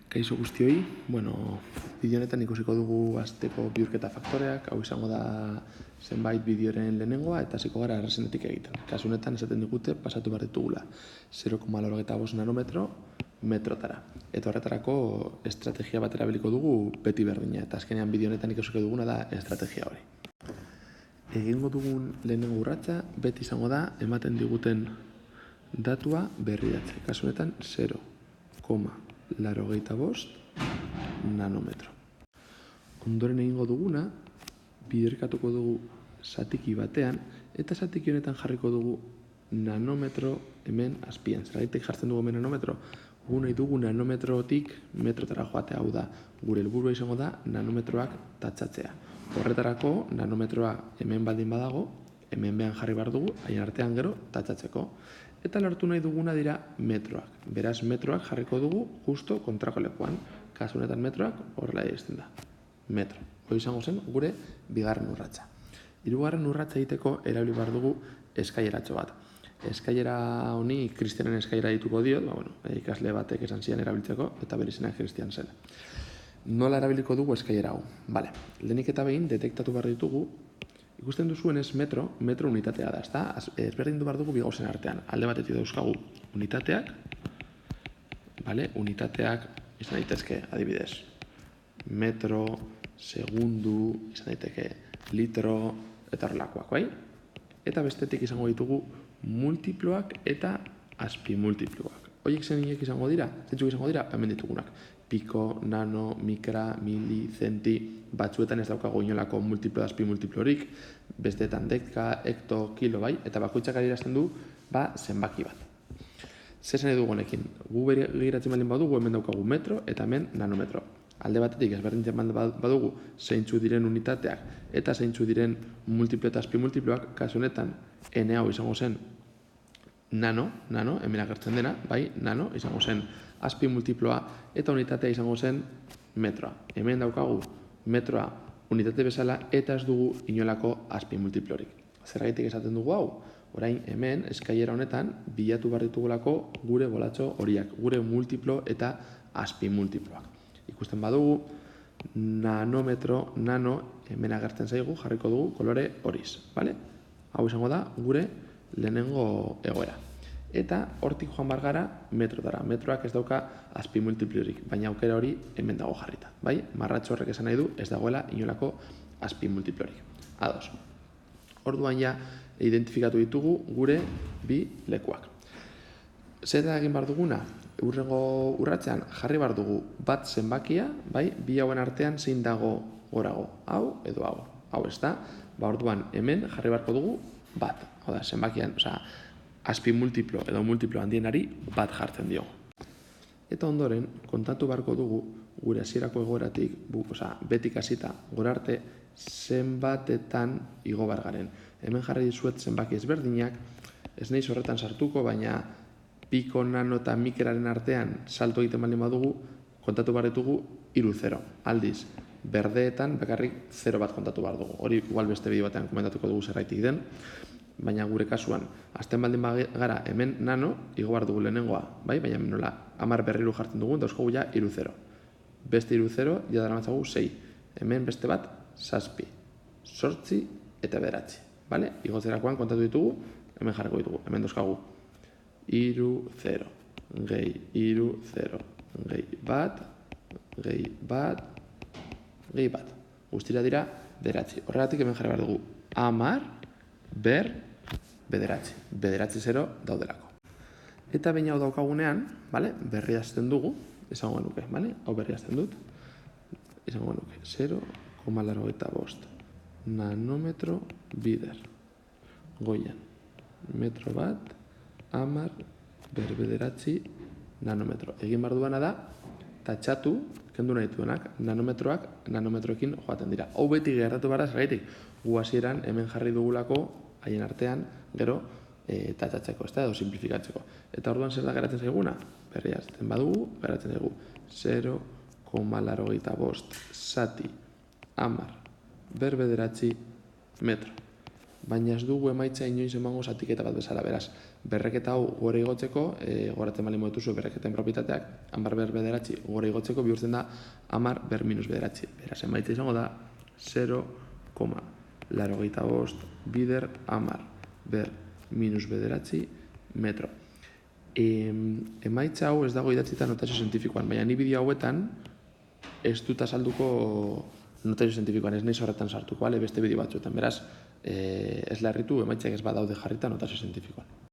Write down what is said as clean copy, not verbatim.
Kaixo guztioi, bideo honetan ikusiko dugu asteko bihurketa faktoreak, hau izango da zenbait bideoren lehenengoa eta hasiko gara errazenetik egiten. Kasu honetan esaten digute pasatu behar ditugula 0,85 nanometro metrotara. Eta horretarako estrategia bat erabiliko dugu beti berdina, eta azkenean bideo honetan ikusiko duguna da estrategia hori. Egingo dugun lehenengo urratsa beti izango da ematen diguten datua berriratze. Kasu honetan 0,85 nanometro. Ondoren egingo duguna, biderkatuko dugu zatiki batean, eta zatiki honetan jarriko dugu nanometro hemen azpian. Zergatik jartzen dugu hemen nanometro? Gu nahi dugu nanometrotik metrotara joatea, hau da, gure helburua izango da nanometroak tatsatzea. Horretarako nanometroa hemen baldin badago, hemen behan jarri behar dugu, haien artean gero tatsatzeko. Eta lortu nahi duguna dira metroak. Beraz, metroak jarriko dugu justo kontrako lekuan. Kasu honetan metroak horrela egiten da. Metro. Hori izango zen gure bigarren urratsa. Hirugarren urratsa egiteko erabili behar dugu eskaileratxo bat. Eskailera honi Kristianen eskailera dituko diot, ikasle batek esan zian erabiltzeko, eta bere izena Kristian zen. Nola erabiliko dugu eskailera hau? Lehenik eta behin detektatu behar ditugu. Ikusten duzuenez metro unitatea da, ezta? Ezberdindu behar dugu bi gauzen artean. Alde batetik dauzkagu unitateak, unitateak izan daitezke adibidez metro, segundu, izan daiteke litro, eta horrelakoak, bai? Eta bestetik izango ditugu multiploak eta azpimultiploak. Horiek zeinek izango dira? Zeintzuk izango dira? Hemen ditugunak. Piko, nano, mikra, mili, zenti, batzuetan ez daukago inolako multiplo da azpimultiplorik, besteetan deka, hekto, kilo, bai? Eta bakoitzak adierazten du, zenbaki bat. Zer zen dugu honekin? Gu begiratzen baldin badugu, hemen daukagu metro eta hemen nanometro. Alde batetik ezberdintzen badugu zeintzu diren unitateak eta zeintzu diren multiplo eta azpimultiploak, kasu honetan N hau izango zen nano, hemen agertzen dena, bai, nano, izango zen azpimultiploa eta unitatea izango zen metroa. Hemen daukagu metroa unitate bezala eta ez dugu inolako azpimultiplorik. Zergatik esaten dugu hau? Orain hemen eskailera honetan bilatu behar ditugulako gure bolatxo horiak, gure multiplo eta azpimultiploak. Ikusten badugu nanometro, nano, hemen agertzen zaigu, jarriko dugu kolore horiz. Hau izango da gure lehenengo egoera. Eta hortik joan bar gara metrotara. Metroak ez dauka azpimultiplorik, baina aukera hori hemen dago jarrita. Marratxo horrek esan nahi du ez dagoela inolako azpimultiplorik. Ados. Orduan ja identifikatu ditugu gure bi lekuak. Zer da egin behar duguna? Urrengo urratzean jarri behar dugu bat zenbakia, bi hauen artean zein dago gorago, hau edo hau. Hau ez da, orduan hemen jarri beharko dugu bat. Hau da, zenbakian, azpimultiplo edo multiplo handienari bat jartzen diogu. Eta ondoren, kontatu beharko dugu gure hasierako egoeratik, betik hasita gora arte zenbatetan igo behar garen. Hemen jarri dizuet zenbaki ezberdinak, ez naiz horretan sartuko, baina piko, nano eta mikraren artean salto egiten baldin badugu, kontatu behar ditugu 3-0. Aldiz, berdeetan bakarrik 0 bat kontatu behar dugu. Hori igual beste bideo batean komentatuko dugu zerraitik den, baina gure kasuan, azten baldin gara hemen nano, igo behar dugu lehenengoa, baina nola 10 berriru jartzen dugu, dauzkogu ja 3-0. Beste 3-0, jadara matzagu 6. Hemen beste bat, 7, 8 eta 9. Igotzerakoan kontatu ditugu, hemen jarriko ditugu, hemen dauzkagu 3-0, gehi 3-0, gehi bat, gehi bat, gehi bat. Guztira dira 9. Horregatik hemen jarri behar dugu 10, ber, 9. 0 daudelako. Eta behin hau daukagunean, berri azten dugu, izango genuke, hau berri azten dut, izango genuke 0,85 nanometro bider. Goian, metro bat, 10, ber 9 nanometro. Egin behar duana da, tatxatu, kendu nahi duenak, nanometroak nanometroekin joaten dira. Hau beti gertatu behar da, zergaitik, gu hasieran hemen jarri dugulako, haien artean, gero, tatxatzeko, edo simplifikatzeko. Eta orduan zer da geratzen zaiguna? Berri azten badugu, geratzen zaigu 0,85 zati, 10, ber 9 metro. baina ez dugu emaitza inoiz emango zatiketa bat bezala, beraz. Berreketa hau gore igotzeko, goratzen bali moetuzu berreketen propietateak, 10 ber bederatzi gore igotzeko bihurtzen da 10 ber minus bederatzi. Beraz, emaitza izango da 0,85 bider 10 ber minus bederatzi metro. Emaitza hau ez dago idatzita notazio zientifikoan, baina ni bideo hauetan ez dut azalduko notazio zientifikoan, ez naiz horretan sartuko, beste bideo batzuetan. Beraz, ez larritu emaitzak ez badaude jarrita notazio zientifikoan.